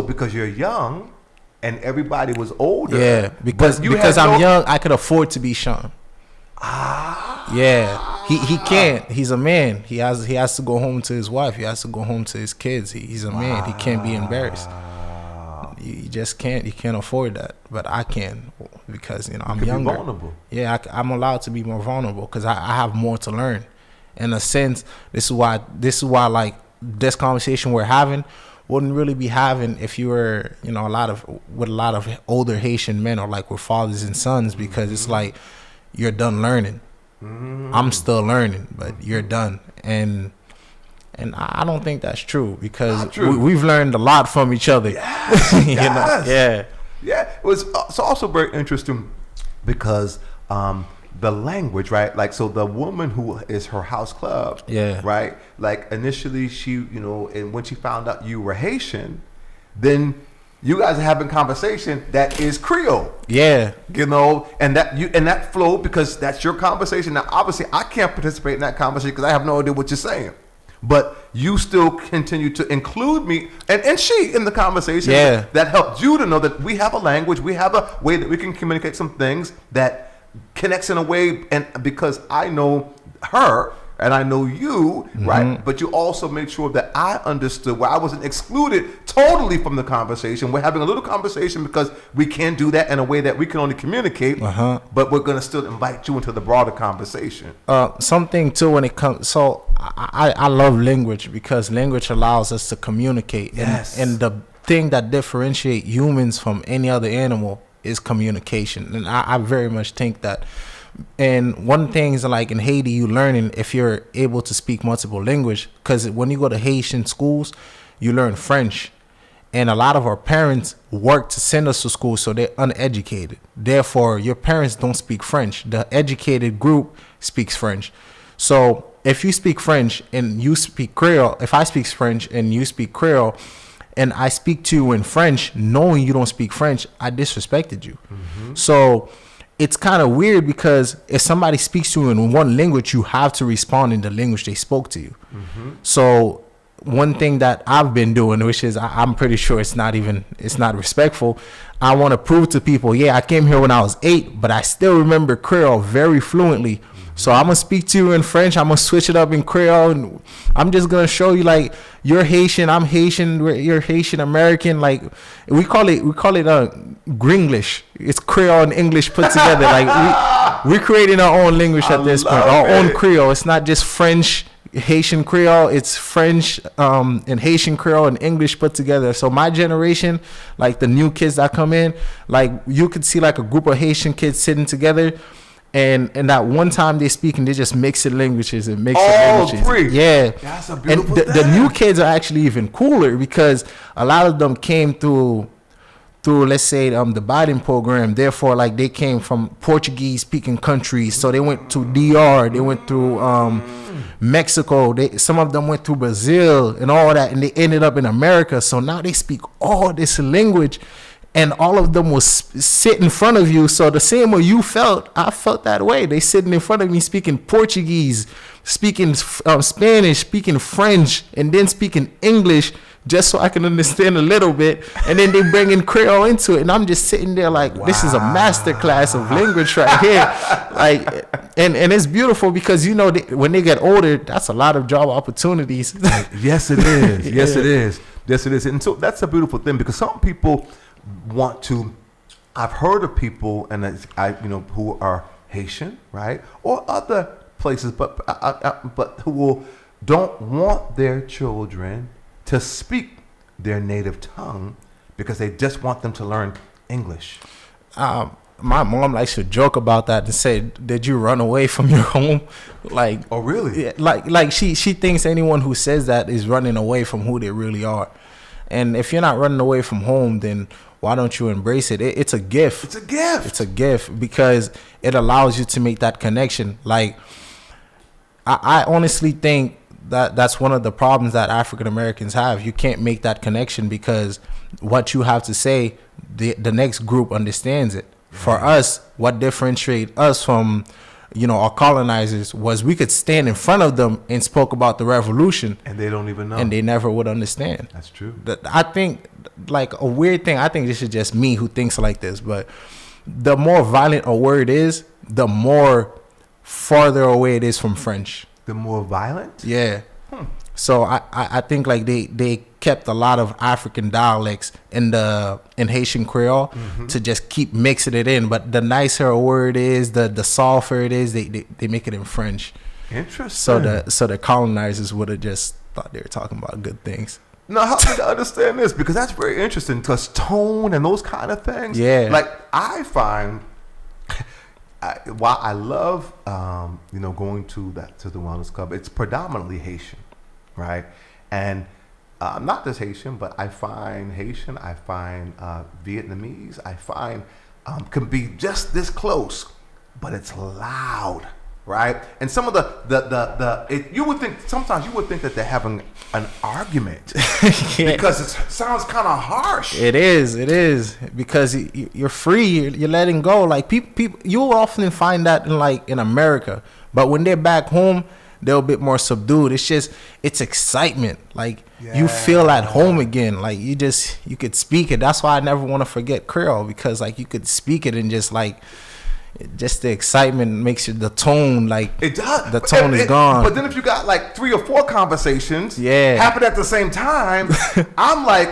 Speaker 1: because you're young and everybody was older.
Speaker 2: Yeah, because I'm young, I could afford to be shown. Yeah, he can't. He's a man. He has to go home to his wife. He has to go home to his kids. He's a man. He can't be embarrassed. You just can't. You can't afford that. But I can, because I'm younger.
Speaker 1: Be vulnerable.
Speaker 2: Yeah, I'm allowed to be more vulnerable because I have more to learn. In a sense, this is why like this conversation we're having wouldn't really be having if you were with a lot of older Haitian men, or like with fathers and sons, because it's like you're done learning. I'm still learning, but you're done. And I don't think that's true, because we've learned a lot from each other.
Speaker 1: Yes,
Speaker 2: Yeah.
Speaker 1: It's also very interesting because the language, right? Like, so the woman who is her house club, right? Like initially she, and when she found out you were Haitian, then you guys are having conversation that is Creole. Yeah. And that flow, because that's your conversation. Now, obviously, I can't participate in that conversation because I have no idea what you're saying. But you still continue to include me and she in the conversation. Yeah. That helped you to know that we have a language, we have a way that we can communicate some things that connects in a way, and because I know her and I know you, right? But you also made sure that I understood, where I wasn't excluded totally from the conversation. We're having a little conversation because we can do that in a way that we can only communicate, but we're going to still invite you into the broader conversation.
Speaker 2: Something too when it comes, so I love language, because language allows us to communicate.
Speaker 1: Yes.
Speaker 2: And the thing that differentiates humans from any other animal is communication. And I very much think that. And one thing is, like in Haiti, you learning if you're able to speak multiple language, because when you go to Haitian schools, you learn French, and a lot of our parents work to send us to school, so they're uneducated. Therefore, your parents don't speak French. The educated group speaks French. So if you speak French and you speak Creole, if I speak French and you speak Creole, and I speak to you in French, knowing you don't speak French, I disrespected you. So it's kind of weird, because if somebody speaks to you in one language, you have to respond in the language they spoke to you. So one thing that I've been doing, which is I'm pretty sure it's not respectful, I want to prove to people, I came here when I was 8, but I still remember Creole very fluently. So I'm going to speak to you in French. I'm going to switch it up in Creole. And I'm just going to show you, like, you're Haitian, I'm Haitian, you're Haitian American. Like, we call it Gringlish. It's Creole and English put together. Like, we're creating our own language at this point, our own Creole. It's not just French, Haitian Creole. It's French and Haitian Creole and English put together. So my generation, like the new kids that come in, like you could see like a group of Haitian kids sitting together. And that one time they speak and they just mix it languages and mix it languages.
Speaker 1: Free.
Speaker 2: Yeah.
Speaker 1: That's a beautiful
Speaker 2: thing. The new kids are actually even cooler, because a lot of them came through let's say the Biden program. Therefore, like, they came from Portuguese speaking countries, so they went to DR, they went through Mexico, some of them went through Brazil and all that, and they ended up in America. So now they speak all this language. and all of them will sit in front of you. So the same way you felt, I felt that way. They sitting in front of me speaking Portuguese, speaking Spanish, speaking French, and then speaking English, just so I can understand a little bit. And then they bring in Creole into it, and I'm just sitting there like, this is a master class of language right here. Like, and it's beautiful because, you know, when they get older, that's a lot of job opportunities.
Speaker 1: Yes, it is. Yes, it is. Yes, it is. And so that's a beautiful thing, because some people want to, I've heard of people, and who are Haitian, right, or other places, but who don't want their children to speak their native tongue because they just want them to learn English.
Speaker 2: My mom likes to joke about that and say, "Did you run away from your home?" Like,
Speaker 1: oh really?
Speaker 2: Yeah, like she thinks anyone who says that is running away from who they really are. And if you're not running away from home, then why don't you embrace it? It's a gift.
Speaker 1: It's a gift.
Speaker 2: It's a gift because it allows you to make that connection. Like, I honestly think that's one of the problems that African Americans have. You can't make that connection because what you have to say, the next group understands it. For us, what differentiates us from, our colonizers was we could stand in front of them and spoke about the revolution,
Speaker 1: and they don't even know,
Speaker 2: and they never would understand.
Speaker 1: That's true.
Speaker 2: I think, like, a weird thing, I think this is just me who thinks like this, but the more violent a word is, the more farther away it is from French.
Speaker 1: The more violent?
Speaker 2: Yeah. So I think like they kept a lot of African dialects in Haitian Creole to just keep mixing it in. But the nicer a word is, the softer it is, they make it in French.
Speaker 1: Interesting.
Speaker 2: So the colonizers would have just thought they were talking about good things.
Speaker 1: Now, help me to understand this, because that's very interesting, because tone and those kind of things.
Speaker 2: Yeah.
Speaker 1: Like, I find, while I love, going to the Wellness Club, it's predominantly Haitian, right? And not just Haitian, but I find Haitian, I find Vietnamese, I find can be just this close, but it's loud, right? And some of you would think that they're having an argument because it sounds kind of harsh.
Speaker 2: It is because you're free, you're letting go. Like people, you'll often find that in America, but when they're back home, they're a bit more subdued. It's excitement. Like, you feel at home again. Like, you could speak it. That's why I never want to forget Creole, because like you could speak it and just the excitement makes the tone, like,
Speaker 1: it does.
Speaker 2: The tone is gone.
Speaker 1: But then if you got like 3 or 4 conversations happen at the same time, I'm like,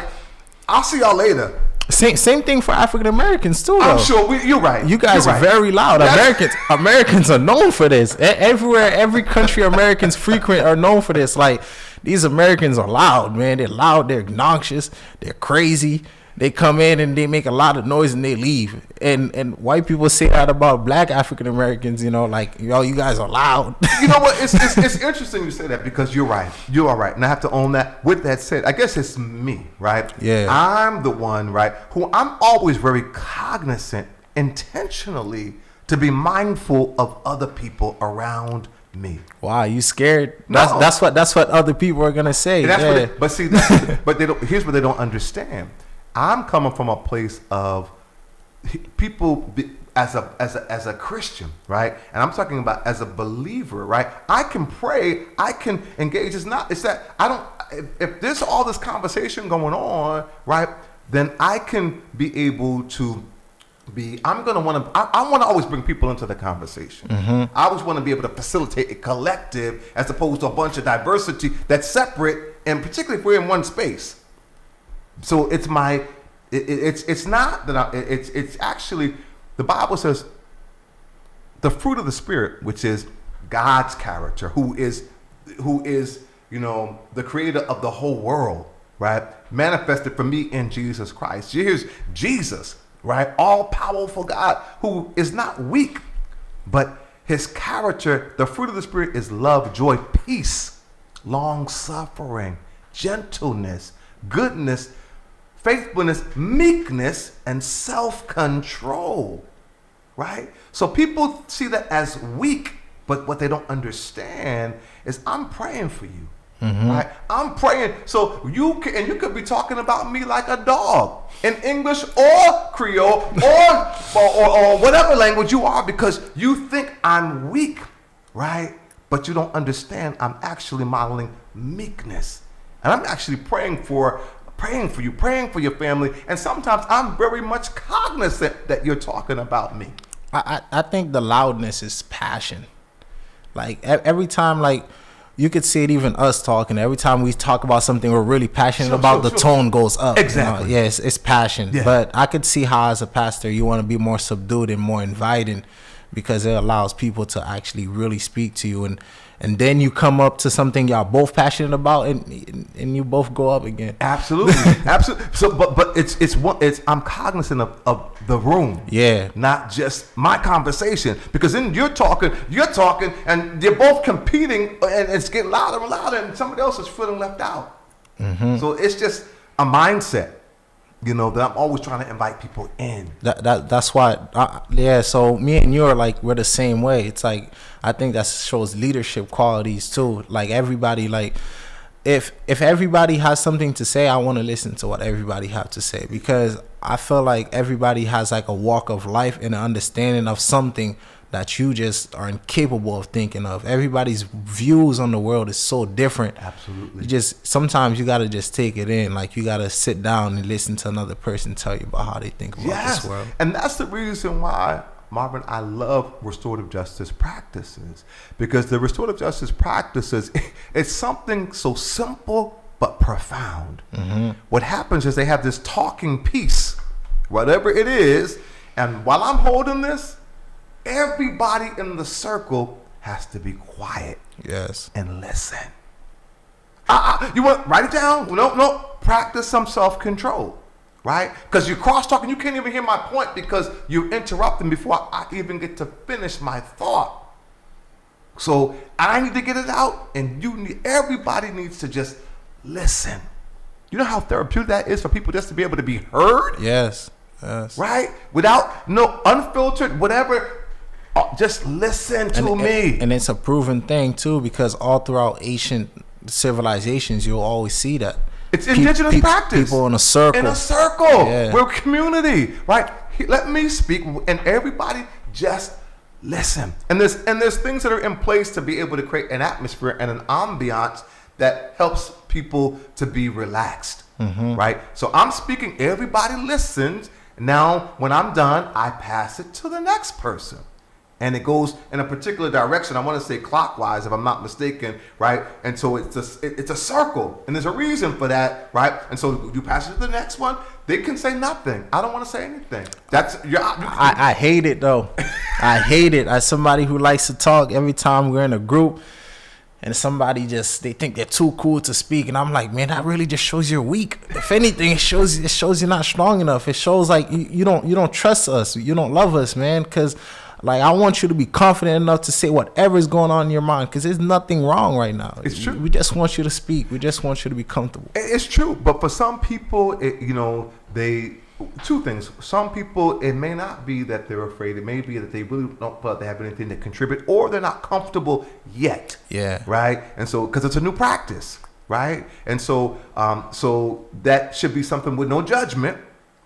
Speaker 1: I'll see y'all later.
Speaker 2: Same thing for African Americans too, though.
Speaker 1: I'm sure you're right.
Speaker 2: You guys are very loud. Americans are known for this. Everywhere, every country Americans frequent are known for this. Like, these Americans are loud, man. They're loud. They're obnoxious. They're crazy. They come in and they make a lot of noise and they leave. And white people say that about black African Americans, like, you guys are loud.
Speaker 1: You know what? It's interesting you say that, because you're right. You are right. And I have to own that. With that said, I guess it's me, right?
Speaker 2: Yeah.
Speaker 1: I'm the one, right, who I'm always very cognizant intentionally to be mindful of other people around me.
Speaker 2: Wow, you scared?
Speaker 1: No.
Speaker 2: That's what other people are gonna say.
Speaker 1: Here's what they don't understand. I'm coming from a place of people as a Christian, right? And I'm talking about as a believer, right? I can pray, I can engage. It's that I don't. If there's all this conversation going on, right, then I can be able to be. I want to always bring people into the conversation. I always want to be able to facilitate a collective as opposed to a bunch of diversity that's separate, and particularly if we're in one space. So it's not that it's actually, the Bible says the fruit of the Spirit, which is God's character, who is the creator of the whole world, right? Manifested for me in Jesus Christ. Here's Jesus, right? All powerful God who is not weak, but his character, the fruit of the Spirit, is love, joy, peace, long suffering, gentleness, goodness, faithfulness, meekness, and self-control, right? So people see that as weak, but what they don't understand is I'm praying for you. Right? I'm praying. So you could be talking about me like a dog in English or Creole or whatever language you are, because you think I'm weak, right? But you don't understand I'm actually modeling meekness. And I'm actually praying for you, praying for your family. And sometimes I'm very much cognizant that you're talking about me.
Speaker 2: I think the loudness is passion. Like every time, like you could see it, even us talking. Every time we talk about something we're really passionate about, the tone goes up.
Speaker 1: Exactly.
Speaker 2: You know? Yeah, it's passion.
Speaker 1: Yeah.
Speaker 2: But I could see how, as a pastor, you want to be more subdued and more inviting, because it allows people to actually really speak to you, and then you come up to something y'all both passionate about, and you both go up again.
Speaker 1: Absolutely, absolutely. So, but I'm cognizant of the room,
Speaker 2: Yeah,
Speaker 1: not just my conversation, because then you're talking, and you're both competing, and it's getting louder and louder, and somebody else is feeling left out. So it's just a mindset, that I'm always trying to invite people in.
Speaker 2: That's why. Yeah. So me and you are like, we're the same way. It's like, I think that shows leadership qualities too. Like everybody, like if everybody has something to say, I want to listen to what everybody have to say, because I feel like everybody has like a walk of life and an understanding of something that you just are incapable of thinking of. Everybody's views on the world is so different.
Speaker 1: Absolutely.
Speaker 2: Sometimes you got to just take it in. Like you got to sit down and listen to another person tell you about how they think about this world.
Speaker 1: And that's the reason why, Marvin, I love restorative justice practices, because the restorative justice practices, it's something so simple but profound. What happens is they have this talking piece, whatever it is, and while I'm holding this, everybody in the circle has to be quiet.
Speaker 2: Yes.
Speaker 1: And listen. You want to write it down? No. Practice some self-control, right? Because you're cross-talking. You can't even hear my point because you're interrupting before I even get to finish my thought. So I need to get it out, and everybody needs to just listen. You know how therapeutic that is for people just to be able to be heard?
Speaker 2: Yes.
Speaker 1: Right? Without no unfiltered, whatever. Just listen to me.
Speaker 2: And it's a proven thing too, because all throughout ancient civilizations, you'll always see that.
Speaker 1: It's indigenous practice.
Speaker 2: People in a circle.
Speaker 1: Yeah. We're a community, right? Let me speak, and everybody just listen. And there's things that are in place to be able to create an atmosphere and an ambiance that helps people to be relaxed, right? So I'm speaking, everybody listens. Now, when I'm done, I pass it to the next person. And it goes in a particular direction. I want to say clockwise, if I'm not mistaken, right? And so it's a circle, and there's a reason for that, right? And so you pass it to the next one. They can say nothing. I don't want to say anything.
Speaker 2: I hate it though. I hate it. As somebody who likes to talk, every time we're in a group and somebody they think they're too cool to speak, and I'm like, man, that really just shows you're weak. If anything, it shows you're not strong enough. It shows like you don't trust us. You don't love us, man, because. Like, I want you to be confident enough to say whatever is going on in your mind, because there's nothing wrong right now.
Speaker 1: It's true.
Speaker 2: We just want you to speak. We just want you to be comfortable.
Speaker 1: It's true. But for some people, two things. Some people, it may not be that they're afraid. It may be that they really don't feel like they have anything to contribute, or they're not comfortable yet.
Speaker 2: Yeah.
Speaker 1: Right? And so, because it's a new practice, right? And so, so that should be something with no judgment,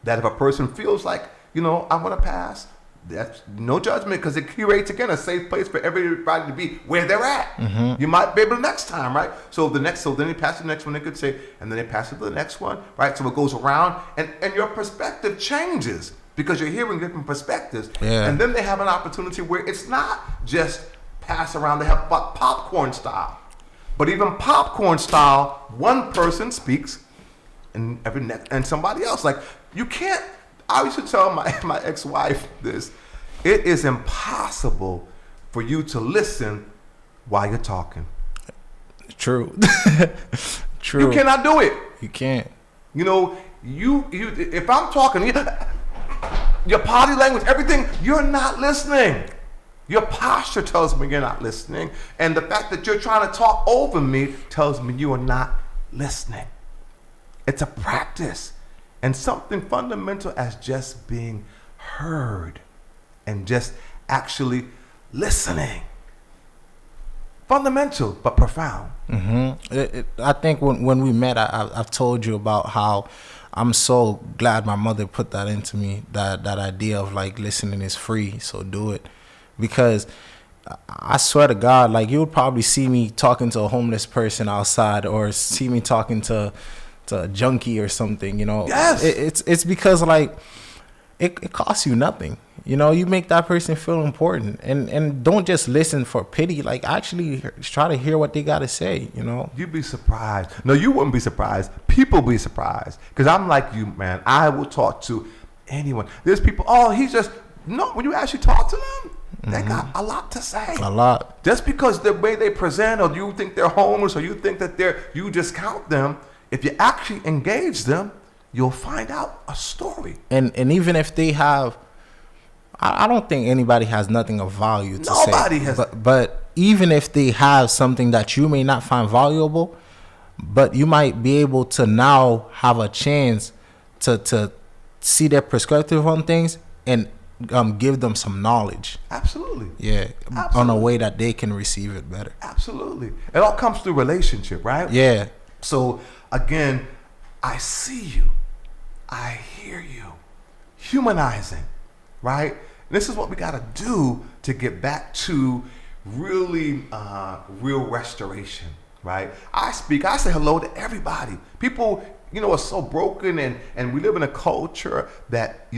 Speaker 1: that if a person feels like, I want to pass, that's no judgment, because it creates, again, a safe place for everybody to be where they're at. You might be able to next time, right? So then they pass the next one, they could say, and then they pass it to the next one, right? So it goes around, and your perspective changes because you're hearing different perspectives.
Speaker 2: Yeah.
Speaker 1: And then they have an opportunity where it's not just pass around, they have popcorn style. But even popcorn style, one person speaks and somebody else. Like, you can't. I used to tell my ex-wife this. It is impossible for you to listen while you're talking.
Speaker 2: True. True.
Speaker 1: You cannot do it.
Speaker 2: You can't.
Speaker 1: You if I'm talking, your body language, everything, you're not listening. Your posture tells me you're not listening. And the fact that you're trying to talk over me tells me you are not listening. It's a practice. And something fundamental as just being heard and just actually listening. fundamental but profound.
Speaker 2: I think when we met, I've told you about how I'm so glad my mother put that into me, that idea of like listening is free, so do it. Because I swear to God, like you would probably see me talking to a homeless person outside, or see me talking to a junkie or something, you know.
Speaker 1: Yes.
Speaker 2: It's because like it costs you nothing. You know, you make that person feel important, and don't just listen for pity. Like actually try to hear what they got to say, you know.
Speaker 1: You'd be surprised. No, you wouldn't be surprised. People be surprised. Because I'm like you, man. I will talk to anyone. There's people, when you actually talk to them, they got a lot to say.
Speaker 2: A lot.
Speaker 1: Just because the way they present, or you think they're homeless, or you think that you discount them, if you actually engage them, you'll find out a story.
Speaker 2: And even if they have, I don't think anybody has nothing of value to say.
Speaker 1: Nobody has.
Speaker 2: But even if they have something that you may not find valuable, but you might be able to now have a chance to see their perspective on things and give them some knowledge.
Speaker 1: Absolutely.
Speaker 2: Yeah.
Speaker 1: Absolutely.
Speaker 2: On a way that they can receive it better.
Speaker 1: Absolutely. It all comes through relationship, right?
Speaker 2: Yeah.
Speaker 1: So again, I see you. I hear you. Humanizing, right? And this is what we got to do to get back to really real restoration, right? I say hello to everybody. People, are so broken, and we live in a culture that,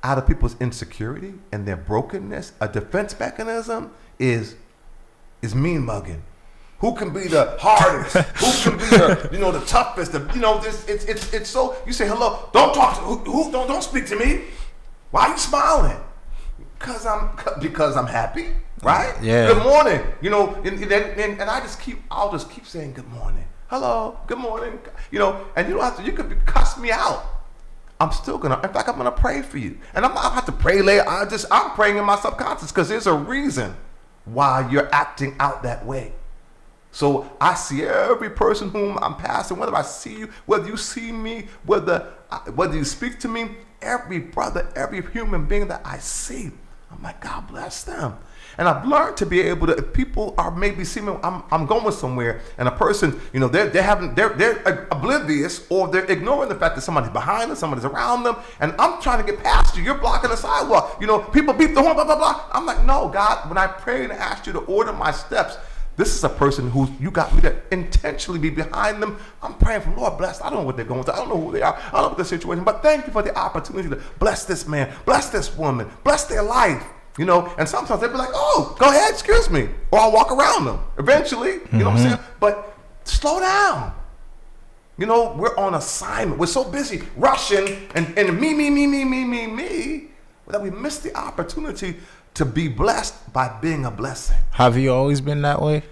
Speaker 1: out of people's insecurity and their brokenness, a defense mechanism is mean mugging. Who can be the hardest? Who can be the toughest? It's so, you say hello. Don't talk to don't speak to me. Why are you smiling? Because I'm happy, right?
Speaker 2: Yeah.
Speaker 1: Good morning. And I'll just keep saying good morning. Hello, good morning. And you don't have to. You could cuss me out. I'm still gonna. In fact, I'm gonna pray for you. And I'm not have to pray later. I'm praying in my subconscious because there's a reason why you're acting out that way. So I see every person whom I'm passing, whether I see you, whether you see me, whether you speak to me, every brother, every human being that I see, I'm like, God bless them. And I've learned to be able to, if people are maybe seeing me, I'm going somewhere, and a person, they're oblivious, or they're ignoring the fact that somebody's behind them, somebody's around them, and I'm trying to get past you. You're blocking the sidewalk. People beep the horn, blah, blah, blah. I'm like, no, God, when I pray and ask you to order my steps, this is a person who you got me to intentionally be behind them. I'm praying for, Lord, bless. I don't know what they're going through. I don't know who they are. I don't know what the situation, but thank you for the opportunity to bless this man, bless this woman, bless their life. And sometimes they'll be like, oh, go ahead, excuse me. Or I'll walk around them eventually, you know what I'm saying? But slow down. We're on assignment. We're so busy rushing and me, that we miss the opportunity to be blessed by being a blessing.
Speaker 2: Have you always been that way?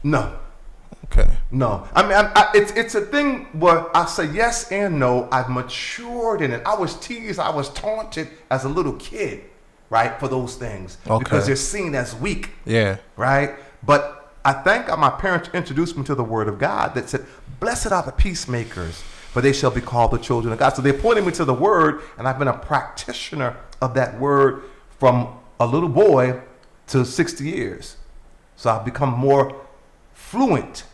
Speaker 1: No.
Speaker 2: Okay.
Speaker 1: No. I mean, it's a thing where I say yes and no. I've matured in it. I was teased. I was taunted as a little kid, right, for those things.
Speaker 2: Okay.
Speaker 1: Because they're seen as weak.
Speaker 2: Yeah.
Speaker 1: Right? But I thank God my parents introduced me to the word of God that said, blessed are the peacemakers, for they shall be called the children of God. So they pointed me to the word, and I've been a practitioner of that word from a little boy to 60 years. So I've become more fluent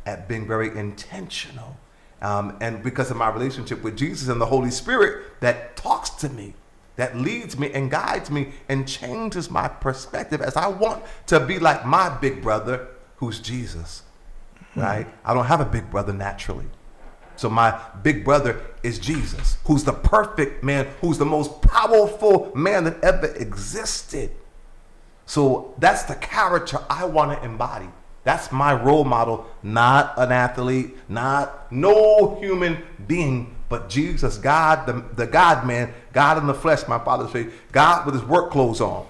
Speaker 1: at being very intentional. And because of my relationship with Jesus and the Holy Spirit that talks to me, that leads me and guides me and changes my perspective as I want to be like my big brother, who's Jesus, right? I don't have a big brother naturally. So my big brother is Jesus, who's the perfect man, who's the most powerful man that ever existed. So that's the character I want to embody. That's my role model, not an athlete, no human being, but Jesus, God, the God man, God in the flesh, my father said, God with his work clothes on.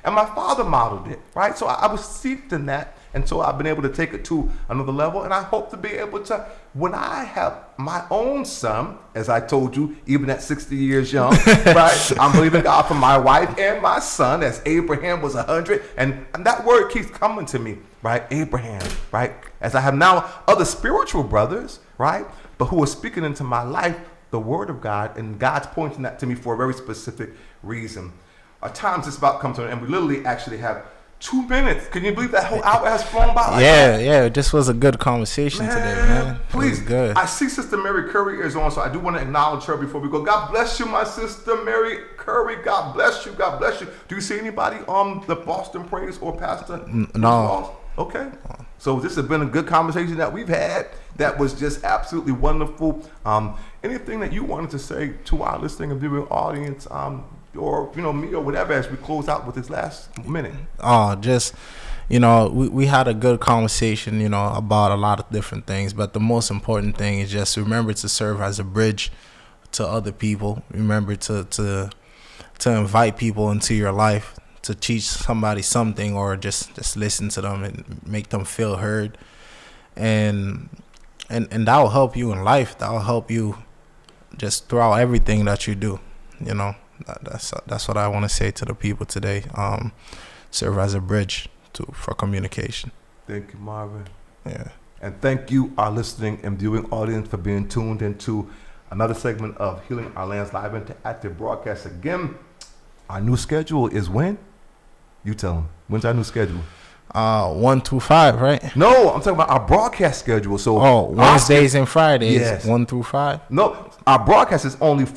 Speaker 1: And my father modeled it, right? So I was steeped in that. And so I've been able to take it to another level. And I hope to be able to, when I have my own son, as I told you, even at 60 years young, right? I'm believing God for my wife and my son, as Abraham was 100. And that word keeps coming to me, right? Abraham, right? As I have now other spiritual brothers, right? But who are speaking into my life, the word of God, and God's pointing that to me for a very specific reason. At times it's about comes to, and we literally actually have 2 minutes. Can you believe that whole hour has flown by? Like
Speaker 2: Yeah. This was a good conversation today, man.
Speaker 1: Please,
Speaker 2: it was good.
Speaker 1: I see Sister Mary Curry is on, so I do want to acknowledge her before we go. God bless you, my sister Mary Curry. God bless you. God bless you. Do you see anybody on the Boston Praise or Pastor?
Speaker 2: No.
Speaker 1: Okay. So this has been a good conversation that we've had. That was just absolutely wonderful. Anything that you wanted to say to our listening and viewing audience, or me or whatever, as we close out with this last minute?
Speaker 2: Just we had a good conversation, about a lot of different things, but the most important thing is just remember to serve as a bridge to other people. Remember to invite people into your life, to teach somebody something, or just listen to them and make them feel heard, and that will help you in life. That will help you just throughout everything that you do. That's what I want to say to the people today. Serve as a bridge for communication.
Speaker 1: Thank you, Marvin.
Speaker 2: Yeah.
Speaker 1: And thank you, our listening and viewing audience, for being tuned into another segment of Healing Our Land's Live Interactive Broadcast. Again, our new schedule is when? You tell them. When's our new schedule?
Speaker 2: 1 through 5, right?
Speaker 1: No, I'm talking about our broadcast schedule. So
Speaker 2: Wednesdays and Fridays,
Speaker 1: yes.
Speaker 2: 1 through 5.
Speaker 1: No, our broadcast is only 4